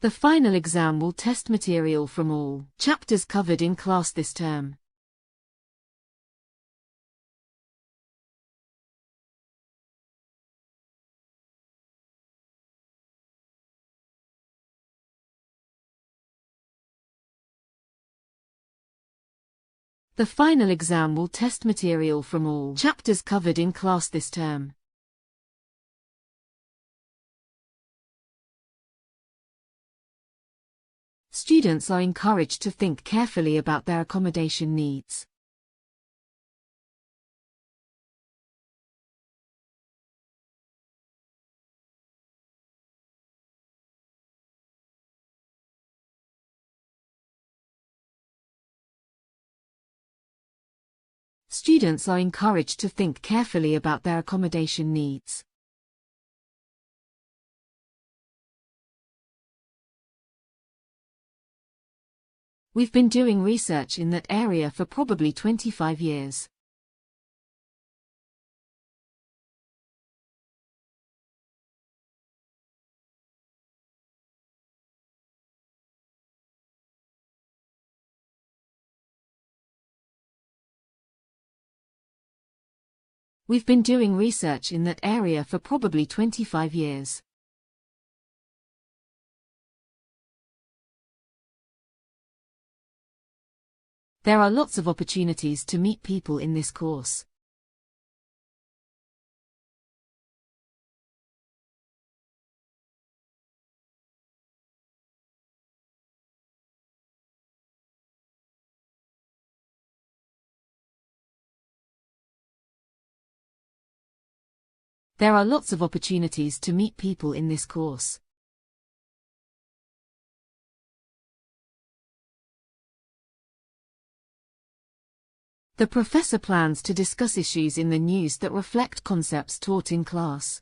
The final exam will test material from all chapters covered in class this term. The final exam will test material from all chapters covered in class this term. Students are encouraged to think carefully about their accommodation needs. Students are encouraged to think carefully about their accommodation needs. We've been doing research in that area for probably 25 years. We've been doing research in that area for probably 25 years. There are lots of opportunities to meet people in this course. There are lots of opportunities to meet people in this course. The professor plans to discuss issues in the news that reflect concepts taught in class.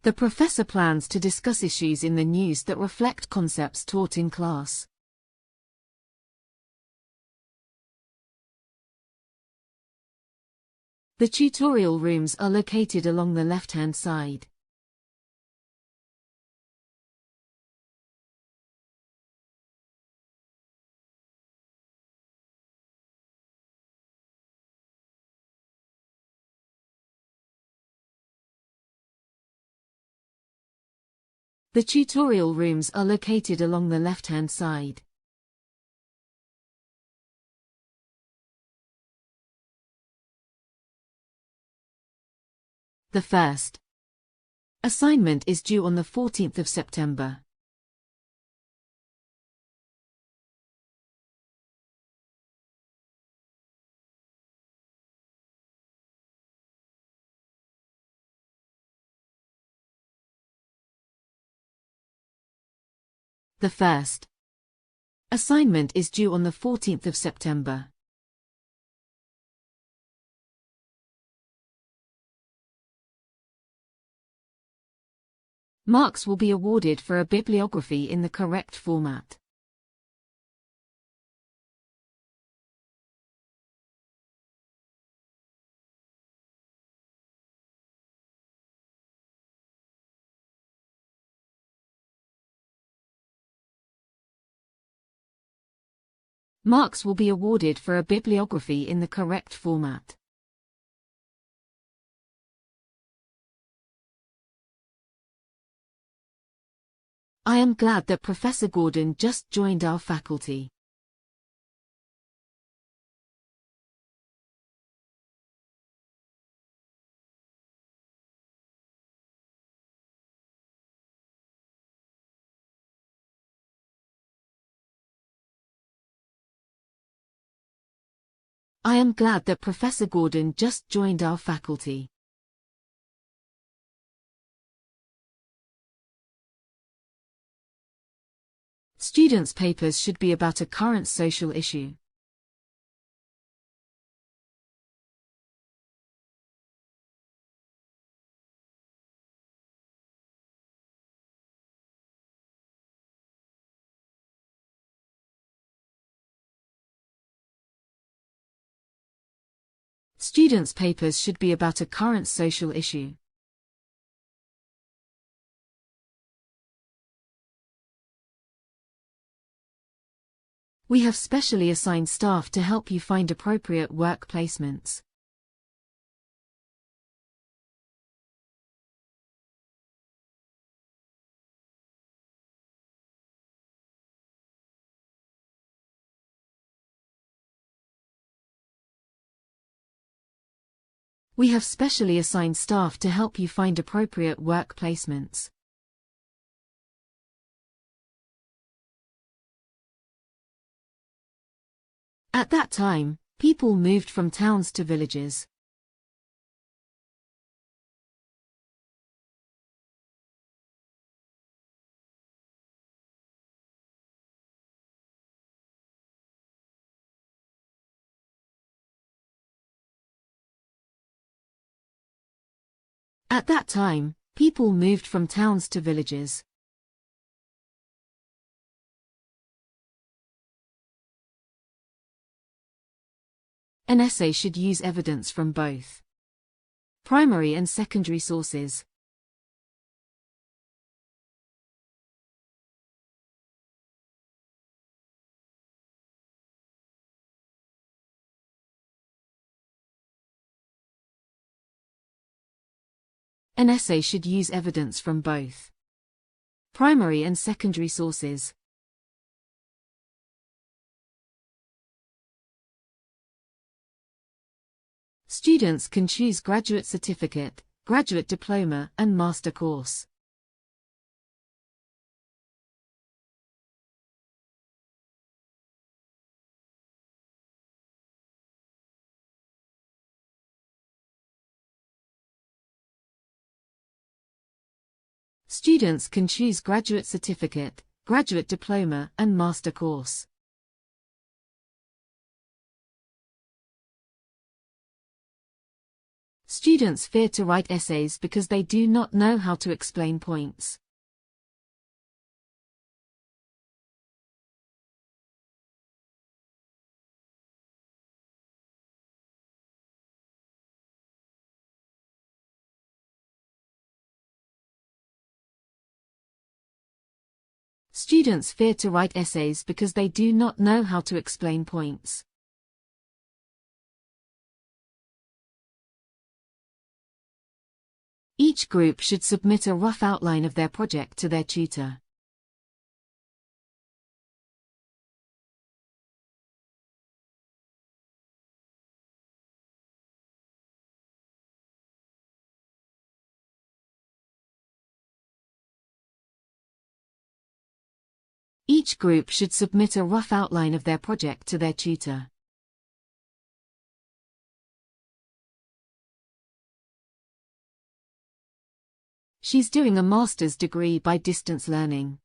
The professor plans to discuss issues in the news that reflect concepts taught in class. The tutorial rooms are located along the left-hand side. The tutorial rooms are located along the left-hand side. The first assignment is due on the 14th of September. The first assignment is due on the 14th of September. Marks will be awarded for a bibliography in the correct format. Marks will be awarded for a bibliography in the correct format. I am glad that Professor Gordon just joined our faculty. I am glad that Professor Gordon just joined our faculty. Students' papers should be about a current social issue. Students' papers should be about a current social issue. We have specially assigned staff to help you find appropriate work placements. We have specially assigned staff to help you find appropriate work placements. At that time, people moved from towns to villages. At that time, people moved from towns to villages. An essay should use evidence from both primary and secondary sources. An essay should use evidence from both primary and secondary sources. Students can choose graduate certificate, graduate diploma, and master course. Students can choose graduate certificate, graduate diploma, and master course. Students fear to write essays because they do not know how to explain points. Students fear to write essays because they do not know how to explain points. Each group should submit a rough outline of their project to their tutor. Each group should submit a rough outline of their project to their tutor. She's doing a master's degree by distance learning.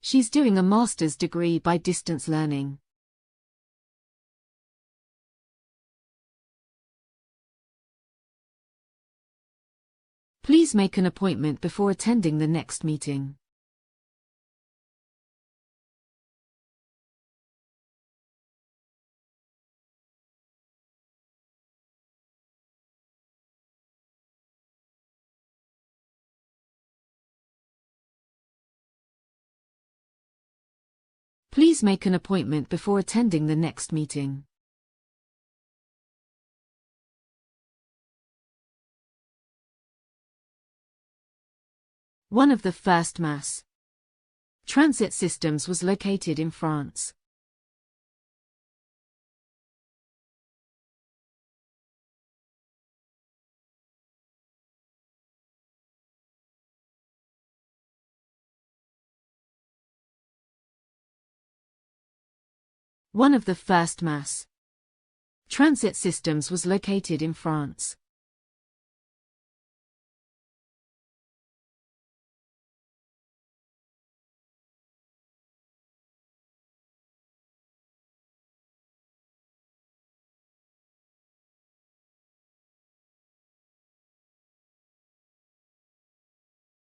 She's doing a master's degree by distance learning. Please make an appointment before attending the next meeting. Please make an appointment before attending the next meeting. One of the first mass transit systems was located in France. One of the first mass transit systems was located in France.